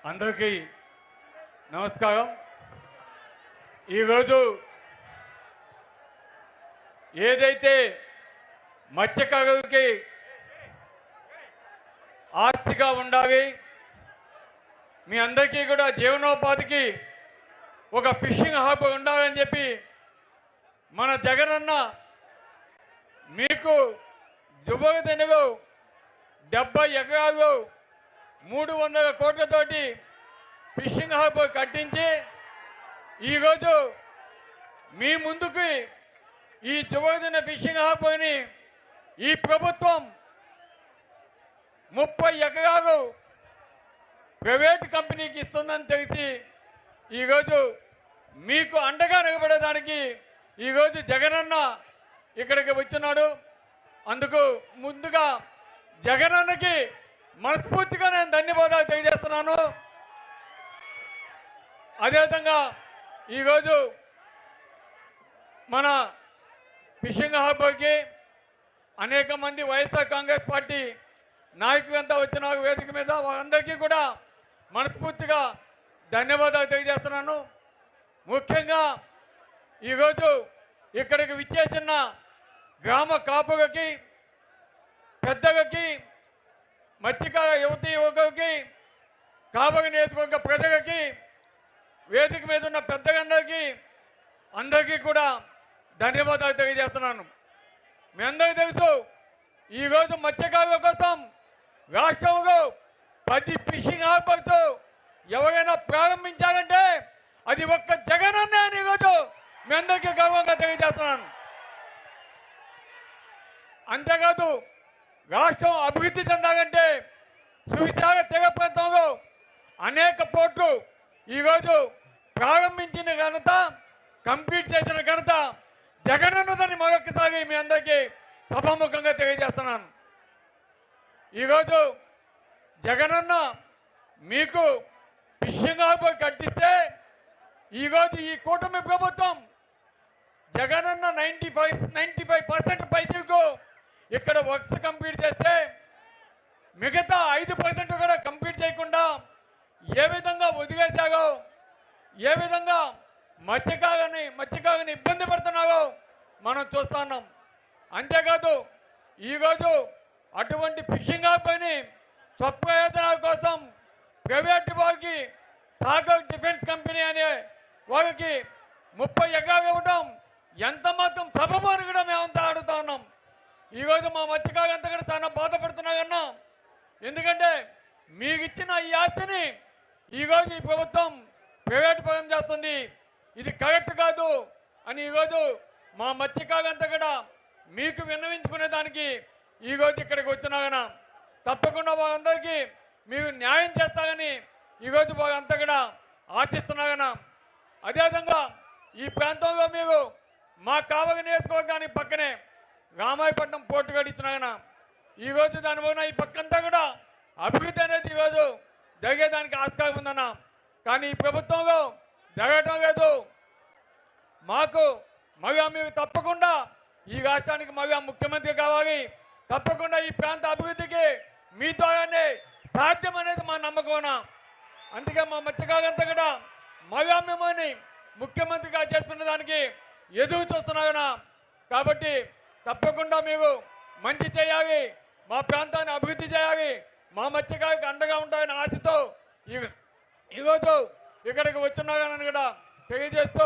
అందరికీ నమస్కారం. ఈరోజు ఏదైతే మత్స్యకారులకి ఆస్తిగా ఉండాలి, మీ అందరికీ కూడా జీవనోపాధికి ఒక ఫిషింగ్ హాబ్ ఉండాలని చెప్పి మన జగనన్న మీకు జుబగదెనుగు 70 ఎకరాలు 300 కోట్లతోటి ఫిషింగ్ హాబ్ కట్టించి ఈరోజు మీ ముందుకి ఈ జుబగదెనుగు ఫిషింగ్ హాబ్ని ఈ ప్రభుత్వం 30 ఎకరాలు ప్రైవేట్ కంపెనీకి ఇస్తుందని తెలిసి ఈరోజు మీకు అండగా నిలబడేదానికి ఈరోజు జగనన్న ఇక్కడికి వచ్చినాడు. అందుకు ముందుగా జగనన్నకి మనస్ఫూర్తిగా నేను ధన్యవాదాలు తెలియజేస్తున్నాను. అదేవిధంగా ఈరోజు మన ఫిషింగ్ హార్బర్కి అనేక మంది వైఎస్ఆర్ కాంగ్రెస్ పార్టీ నాయకులంతా వచ్చిన వేదిక మీద వారందరికీ కూడా మనస్ఫూర్తిగా ధన్యవాదాలు తెలియజేస్తున్నాను. ముఖ్యంగా ఈరోజు ఇక్కడికి విచ్చేసిన గ్రామ కాపులకి, పెద్దలకి, మత్స్యకార యువతీ యువకులకి, కాపుల నియోజకవర్గ ప్రజలకి, వేదిక మీద ఉన్న పెద్దలందరికీ అందరికీ కూడా ధన్యవాదాలు తెలియజేస్తున్నాను. మీ అందరికీ తెలుసు, ఈరోజు మత్స్యకారుల కోసం రాష్ట్రంలో 10 ఫిషింగ్ హార్బర్స్ ఎవరైనా ప్రారంభించాలంటే అది ఒక్క జగనన్నే అని ఈరోజు మీ అందరికీ గర్వంగా తెలియజేస్తున్నాను. అంతేకాదు, రాష్ట్రం అభివృద్ధి చెందాలంటే సువిశాల తీర ప్రాంతంలో అనేక పోర్ట్లు ఈరోజు ప్రారంభించిన ఘనత, కంప్లీట్ చేసిన ఘనత జగనన్నదని మరొకసారి మీ అందరికీ సభాముఖంగా తెలియజేస్తున్నాను. ఈరోజు జగనన్న మీకు ఫిషింగ్ హార్బర్ కట్టిస్తే ఈరోజు ఈ కూటమి ప్రభుత్వం జగనన్న 95% పైసలకు ఇక్కడ వర్క్స్ కంప్లీట్ చేస్తే మిగతా 5% కూడా కంప్లీట్ చేయకుండా ఏ విధంగా వదిలేసాగో, ఏ విధంగా మత్స్యకారుని ఇబ్బంది పడుతున్నారో మనం చూస్తున్నాం. అంతేకాదు, ఈరోజు అటువంటి ఫిషింగ్ హార్బర్ని స్వప్రయోజనాల కోసం ప్రైవేట్ వారికి సాగర్ డిఫెన్స్ కంపెనీ అనే వారికి 30 ఎకరాలు ఇవ్వడం ఎంత మాత్రం సబబని కూడా మేమంతా అడుగుతా ఉన్నాం. ఈరోజు మా మత్స్యకారులంతా కూడా చాలా బాధపడుతున్నారన్నా. ఎందుకంటే మీకు ఇచ్చిన ఈ ఆస్తిని ఈరోజు ఈ ప్రభుత్వం ప్రైవేట్ పరం చేస్తుంది, ఇది కరెక్ట్ కాదు అని ఈరోజు మా మత్స్యకారులంతా కూడా మీకు విన్నవించుకునే దానికి ఈరోజు ఇక్కడికి వచ్చినాగన తప్పకుండా వాళ్ళందరికీ మీరు న్యాయం చేస్తారని ఈరోజు వాళ్ళంతా కూడా ఆశిస్తున్నాగన. అదేవిధంగా ఈ ప్రాంతంలో మీరు మా కావలి నియోజకవర్గానికి పక్కనే రామాయపట్నం పోర్టు గడిస్తున్నాగన ఈరోజు దానివల్ల ఈ పక్కంతా కూడా అభివృద్ధి అనేది ఈరోజు జరిగేదానికి ఆస్కారం ఉందన్న. కానీ ఈ ప్రభుత్వంలో జరగటం లేదు. మాకు మళ్ళా మీరు తప్పకుండా ఈ రాష్ట్రానికి మళ్ళా ముఖ్యమంత్రి కావాలి, తప్పకుండా ఈ ప్రాంత అభివృద్ధికి మీ ద్వారానే సాధ్యం అనేది మా నమ్మకం. అందుకే మా మత్స్యకారులంతా కూడా మళ్ళా మిమ్మల్ని ముఖ్యమంత్రిగా చేసుకునే దానికి ఎదురు చూస్తున్నాగనా. కాబట్టి తప్పకుండా మీరు మంచి చేయాలి, మా ప్రాంతాన్ని అభివృద్ధి చేయాలి, మా మత్స్యకారులకు అండగా ఉంటాయని ఆశతో ఈరోజు ఇక్కడికి వచ్చినాగనని కూడా తెలియజేస్తూ